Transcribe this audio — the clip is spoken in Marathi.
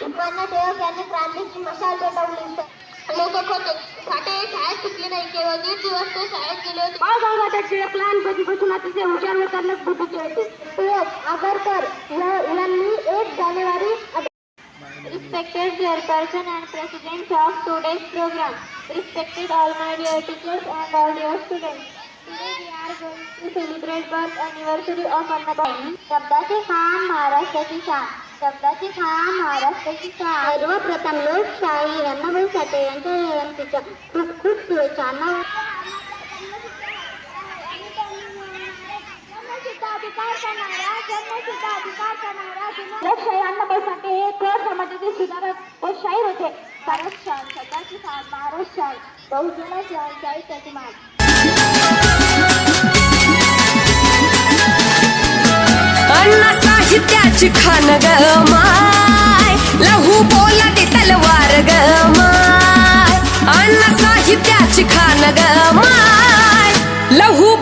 उपन्यासक यांनी क्रांतीची मशाल पेटवली. लेखक होते. साठे शाळेत शिकले नाही, केवळ 1.5 दिवस ते शाळेत गेले होते. बाळ गंगाधर टिळक लहानपणीपासून अतिशय हुशार व बुद्धीचे होते. टिळक आगरकर यांनी 1 जानेवारी. Respected chairperson and president of today's program, respected all my dear teachers and all dear students. Today we are going to celebrate birth anniversary of Annabai. शब्दाची खान महाराष्ट्राची शान. शब्दाची खान महाराष्ट्राची शान. सर्वप्रथम लोकशाही अण्णाभाऊ साठे यांच्या जयंतीच्या खूप खूप शुभेच्छा. लोकशाही अण्णाभाऊ साठे हे थोर समाजाचे सुधारक व शाहीर होते. महाराष्ट्र शब्दाची खान महाराष्ट्र बहुजन साहित्याची मान. अण्णा साहित्याची खान ग माय, लहू बोला दे तलवार ग माय. अण्णा साहित्याची खान ग माय, लहू